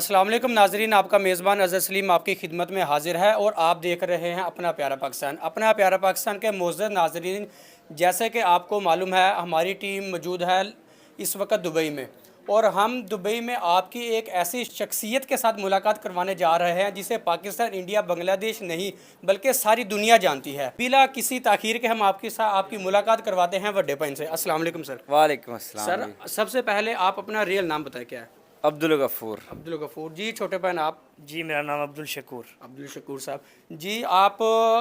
अस्सलाम वालेकुम नाजरीन, आपका मेज़बान अज़हर सलीम आपकी खिदमत में हाजिर है और आप देख रहे हैं अपना प्यारा पाकिस्तान। अपना प्यारा पाकिस्तान के मोअज़्ज़ज़ नाजरीन, जैसे कि आपको मालूम है हमारी टीम मौजूद है इस वक्त दुबई में और हम दुबई में आपकी एक ऐसी शख्सियत के साथ मुलाकात करवाने जा रहे हैं जिसे पाकिस्तान, इंडिया, बांग्लादेश नहीं बल्कि सारी दुनिया जानती है। बिला किसी ताख़ीर के हम आपके साथ आपकी मुलाकात करवाते हैं वड्डे पन से। अस्सलाम वालेकुम सर। वालेकुम अस्सलाम सर, सबसे पहले आप अपना रियल नाम बताएं, क्या है? अब्दुल गफूर। अब्दुल गफूर जी। छोटे बहन आप? जी, मेरा नाम अब्दुल शकूर। अब्दुल शकूर साहब जी। आप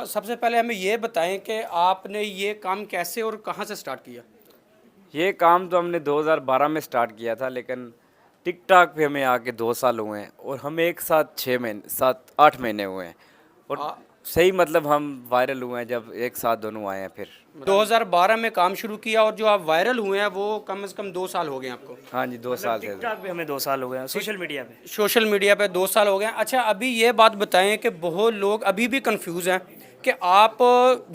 सबसे पहले हमें ये बताएं कि आपने ये काम कैसे और कहाँ से स्टार्ट किया? ये काम तो हमने 2012 में स्टार्ट किया था, लेकिन टिकटॉक पे हमें आके 2 साल हुए हैं और हम एक साथ 6 महीने 7-8 महीने हुए हैं और सही मतलब हम वायरल हुए हैं जब एक साथ दोनों आए हैं। फिर 2012 में काम शुरू किया और जो आप वायरल हुए हैं वो कम से कम 2 साल हो गए आपको? हाँ जी, 2 साल से। टिकटॉक पे हमें 2 साल हो गए हैं, सोशल मीडिया पे। सोशल मीडिया पे 2 साल हो गए हैं। अच्छा, अभी ये बात बताएं कि बहुत लोग अभी भी कंफ्यूज हैं कि आप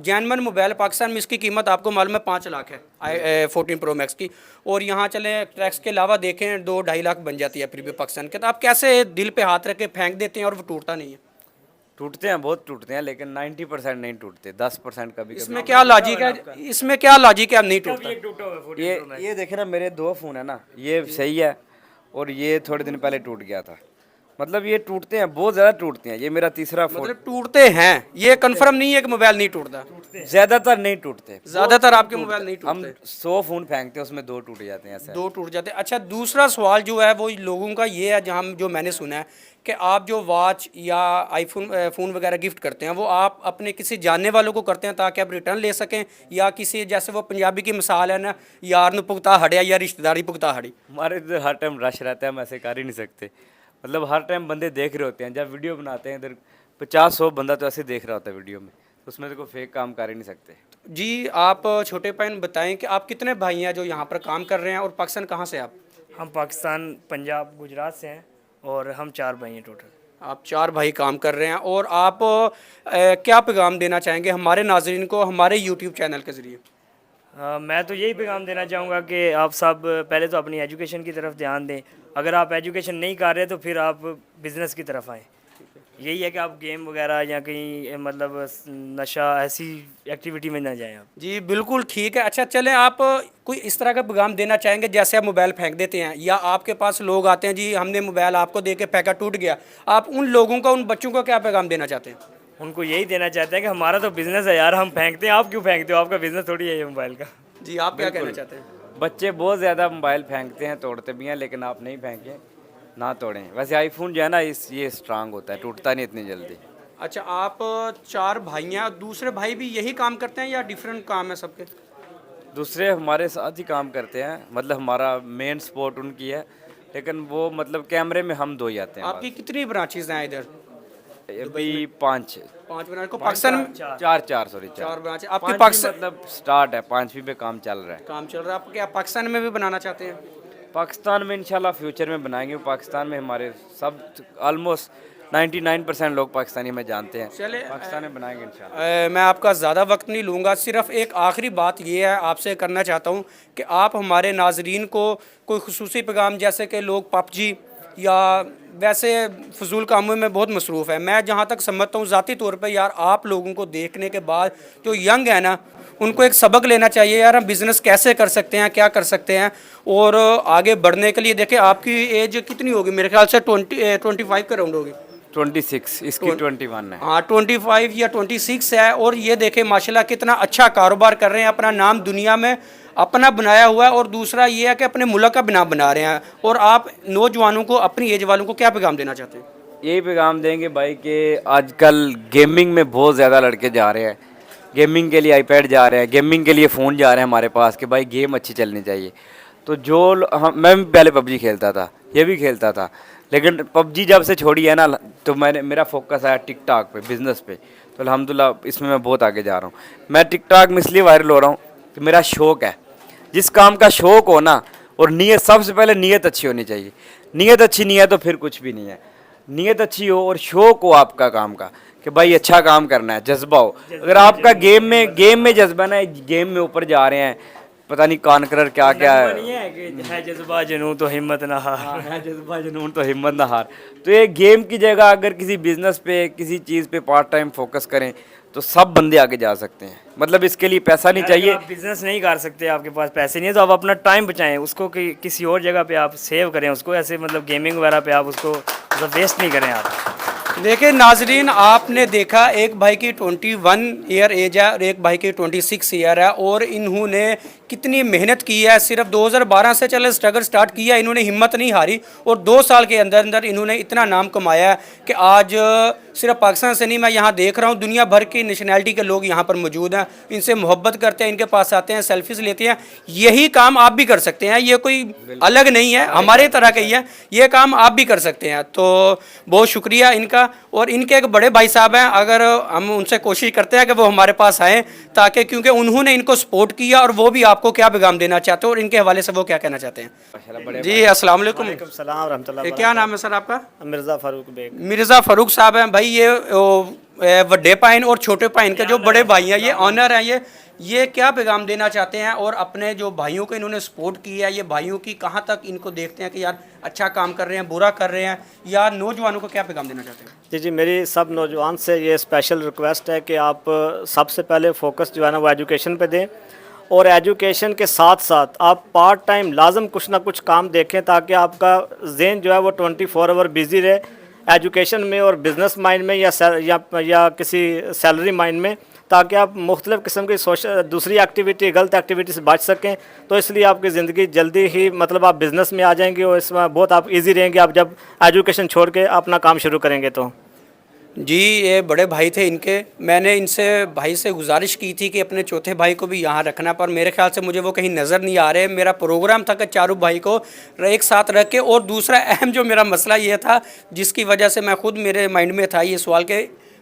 जैनमन मोबाइल पाकिस्तान में इसकी कीमत आपको मालूम है 5 लाख है i14 प्रो मैक्स की, और यहाँ चले टैक्स के अलावा देखें 2-2.5 लाख बन जाती है फिर भी पाकिस्तान के। तो आप कैसे दिल पे हाथ रख के फेंक देते हैं और वो टूटता नहीं है? टूटते हैं, बहुत टूटते हैं, लेकिन 90% नहीं टूटते, 10% कभी कभी। इसमें क्या लॉजिक है? इसमें क्या लॉजिक है आप नहीं टूटता? ये टूटा हुआ है 14 Pro Max। ये देखे ना, मेरे 2 फ़ोन है ना, ये सही है और ये थोड़े दिन पहले टूट गया था। मतलब ये टूटते हैं, बहुत ज़्यादा टूटते हैं। ये मेरा तीसरा फ़ोन। मतलब टूटते हैं, ये कंफर्म नहीं है कि मोबाइल नहीं टूटता? ज़्यादातर नहीं टूटते, ज़्यादातर आपके मोबाइल नहीं हम टूटते? 100 फ़ोन फेंकते हैं उसमें 2 टूट जाते हैं, ऐसा है। 2 टूट जाते हैं। अच्छा, दूसरा सवाल जो है वो लोगों का ये है, जहाँ जो मैंने सुना है कि आप जो वॉच या आईफोन फ़ोन वगैरह गिफ्ट करते हैं वो आप अपने किसी जानने वालों को करते हैं ताकि आप रिटर्न ले सकें, या किसी जैसे वो पंजाबी की मिसाल है ना, यार न पुगता हड़िया या रिश्तेदारी पुगता हड़ी? हमारे इधर हर टाइम रश रहता है, हम ऐसे कर ही नहीं सकते। मतलब हर टाइम बंदे देख रहे होते हैं, जब वीडियो बनाते हैं इधर 50-100 बंदा तो ऐसे देख रहा होता है वीडियो में, तो उसमें तो कोई फेक काम कर ही नहीं सकते। जी, आप छोटे बहन बताएं कि आप कितने भाई हैं जो यहाँ पर काम कर रहे हैं और पाकिस्तान कहाँ से आप? हम पाकिस्तान, पंजाब, गुजरात से हैं और हम 4 भाई हैं टोटल। आप 4 भाई काम कर रहे हैं और आप क्या पैगाम देना चाहेंगे हमारे नाजरीन को हमारे यूट्यूब चैनल के ज़रिए? मैं तो यही पैगाम देना चाहूँगा कि आप सब पहले तो अपनी एजुकेशन की तरफ ध्यान दें। अगर आप एजुकेशन नहीं कर रहे तो फिर आप बिज़नेस की तरफ आएँ। यही है कि आप गेम वगैरह या कहीं मतलब नशा ऐसी एक्टिविटी में ना जाएं आप। जी बिल्कुल ठीक है। अच्छा चलें, आप कोई इस तरह का पैगाम देना चाहेंगे जैसे आप मोबाइल फेंक देते हैं या आपके पास लोग आते हैं, जी हमने मोबाइल आपको दे के फेंका टूट गया, आप उन लोगों का, उन बच्चों का क्या पैगाम देना चाहते हैं? उनको यही देना चाहते हैं कि हमारा तो बिज़नेस है यार, हम फेंकते हैं, आप क्यों फेंकते हो? आपका बिज़नेस थोड़ी है ये मोबाइल का। जी आप क्या कहना चाहते हैं? बच्चे बहुत ज़्यादा मोबाइल फेंकते हैं, तोड़ते भी हैं, लेकिन आप नहीं फेंकें, ना तोड़ें। वैसे आईफोन जो है ना, ये स्ट्रांग होता है, टूटता नहीं इतनी जल्दी। अच्छा, आप 4 भाई हैं, दूसरे भाई भी यही काम करते हैं या डिफरेंट काम है सबके? दूसरे हमारे साथ ही काम करते हैं, मतलब हमारा मेन सपोर्ट उनकी है, लेकिन वो मतलब कैमरे में हम 2 ही आते हैं। आपकी कितनी ब्रांचेज हैं इधर? अभी 5 5 ब्रांच को पाकिस्तान में? 4 सॉरी 4 ब्रांच आपकी 5 पाकिस्तान मतलब स्टार्ट है, 5वीं पे काम चल रहा है। काम चल रहा है। आप क्या पाकिस्तान में भी बनाना चाहते हैं? पाकिस्तान में इंशाल्लाह फ्यूचर में बनाएंगे। पाकिस्तान में हमारे सब ऑलमोस्ट 99% लोग पाकिस्तानी में जानते हैं। चले पाकिस्तान में बनाएंगे इंशाल्लाह। मैं आपका ज़्यादा वक्त नहीं लूँगा, सिर्फ एक आखिरी बात ये है आपसे करना चाहता हूँ कि आप हमारे नाजरीन को कोई खुसूसी पैगाम, जैसे कि लोग पबजी या वैसे फजूल कामों में बहुत मसरूफ़ है, मैं जहाँ तक समझता हूँ ज़ाती तौर पे यार आप लोगों को देखने के बाद जो यंग है ना, उनको एक सबक लेना चाहिए यार, हम बिज़नेस कैसे कर सकते हैं, क्या कर सकते हैं और आगे बढ़ने के लिए। देखें आपकी एज कितनी होगी? मेरे ख्याल से 25 के राउंड होगी। 26, इसकी 21 है। हाँ 25 या 26 है। और ये देखें माशाल्लाह कितना अच्छा कारोबार कर रहे हैं, अपना नाम दुनिया में अपना बनाया हुआ है, और दूसरा ये है कि अपने मुल्क का नाम बना रहे हैं। और आप नौजवानों को, अपनी एज वालों को क्या पैगाम देना चाहते हैं? यही पैगाम देंगे भाई कि आजकल गेमिंग में बहुत ज़्यादा लड़के जा रहे हैं, गेमिंग के लिए आईपैड जा रहे हैं, गेमिंग के लिए फ़ोन जा रहे हैं हमारे पास कि भाई गेम अच्छी चलनी चाहिए। तो मैं भी पहले पबजी खेलता था, ये भी खेलता था, लेकिन पबजी जब से छोड़ी है ना, तो मेरा फोकस आया टिकटॉक पे, बिज़नेस पे। तो अल्हम्दुलिल्लाह इसमें मैं बहुत आगे जा रहा हूँ। मैं टिकटॉक में इसलिए वायरल हो रहा हूँ कि मेरा शौक़ है। जिस काम का शौक़ हो ना, और नीयत, सबसे पहले नीयत अच्छी होनी चाहिए। नीयत अच्छी नहीं है तो फिर कुछ भी नहीं है। नीयत अच्छी हो और शौक़ हो आपका काम का कि भाई अच्छा काम करना है, जज्बा हो। अगर आपका गेम में जज्बा ना, गेम में ऊपर जा रहे हैं, पता नहीं कानकरर क्या क्या नगमा है। नहीं है कि है जज्बा जुनून तो हिम्मत ना हार। हाँ, है जज्बा जुनून तो हिम्मत ना हार। तो ये गेम की जगह अगर किसी बिजनेस पे किसी चीज़ पे पार्ट टाइम फोकस करें तो सब बंदे आगे जा सकते हैं। मतलब इसके लिए पैसा नहीं यार, अगर चाहिए। आप बिजनेस नहीं कर सकते, आपके पास पैसे नहीं है, तो आप अपना टाइम बचाएं, उसको किसी और जगह पे आप सेव करें उसको, ऐसे मतलब गेमिंग वगैरह पे आप उसको मतलब वेस्ट नहीं करें आप। देखिए नाजरीन, आपने देखा एक भाई की 21 ईयर एज है और एक भाई की 26 ईयर है, और इन्होंने कितनी मेहनत की है। सिर्फ 2012 से चले स्ट्रगल स्टार्ट किया, इन्होंने हिम्मत नहीं हारी और 2 साल के अंदर अंदर इन्होंने इतना नाम कमाया है कि आज सिर्फ पाकिस्तान से नहीं, मैं यहाँ देख रहा हूँ दुनिया भर की नेशनैलिटी के लोग यहाँ पर मौजूद हैं, इनसे मोहब्बत करते हैं, इनके पास आते हैं, सेल्फीज लेते हैं। यही काम आप भी कर सकते हैं, ये कोई अलग नहीं है, हमारे तरह का ही है, ये काम आप भी कर सकते हैं। तो बहुत शुक्रिया इनका। और इनके एक बड़े भाई साहब हैं, अगर हम उनसे कोशिश करते हैं कि वो हमारे पास आएँ, ताकि क्योंकि उन्होंने इनको सपोर्ट किया और वो भी आपको क्या पैगाम देना चाहते हो और इनके हवाले से वो क्या कहना चाहते हैं। जी अस्सलाम वालेकुम। सलाम रहमतुल्लाह। क्या नाम है सर आपका? मिर्ज़ा फारूक बेग। मिर्ज़ा फ़ारूक साहब हैं भाई। ये बड़े पाइन और छोटे पाइन के जो बड़े भाई हैं, ये ऑनर हैं, ये क्या पैगाम देना चाहते हैं और अपने जो भाइयों को इन्होंने सपोर्ट किया है, ये भाइयों की कहाँ तक इनको देखते हैं कि यार अच्छा काम कर रहे हैं, बुरा कर रहे हैं, या नौजवानों को क्या पैगाम देना चाहते हैं? जी जी, मेरी सब नौजवान से ये स्पेशल रिक्वेस्ट है कि आप सबसे पहले फोकस जो है ना वो एजुकेशन पे दें, और एजुकेशन के साथ साथ आप पार्ट टाइम लाजम कुछ ना कुछ काम देखें, ताकि आपका जहन जो है वो 24 आवर बिज़ी रहे एजुकेशन में और बिज़नेस माइंड में या किसी सैलरी माइंड में, ताकि आप मुख्तलिफ़ किस्म की सोशल दूसरी एक्टिविटी गलत एक्टिविटी से बच सकें। तो इसलिए आपकी ज़िंदगी जल्दी ही मतलब आप बिज़नेस में आ जाएंगे और इसमें बहुत आप इजी रहेंगे आप जब एजुकेशन छोड़ के अपना काम शुरू करेंगे तो। जी, ये बड़े भाई थे इनके। मैंने इनसे भाई से गुजारिश की थी कि अपने चौथे भाई को भी यहाँ रखना, पर मेरे ख्याल से मुझे वो कहीं नज़र नहीं आ रहे। मेरा प्रोग्राम था कि चारों भाई को एक साथ रख के, और दूसरा अहम जो मेरा मसला ये था जिसकी वजह से मैं खुद मेरे माइंड में था ये सवाल के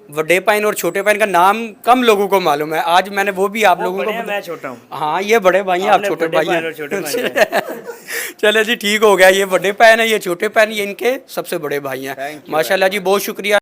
बड़े पाइन और छोटे पाइन का नाम कम लोगों को मालूम है। आज मैंने वो भी आप लोगों को मैं छोटा हूँ। हाँ, ये बड़े भाई हैं, आप छोटे भाई हैं। छोटे भाई चले जी, ठीक हो गया। ये बड़े पाइन है, ये छोटे पाइन, ये इनके सबसे बड़े भाई हैं। माशाल्लाह जी, बहुत शुक्रिया।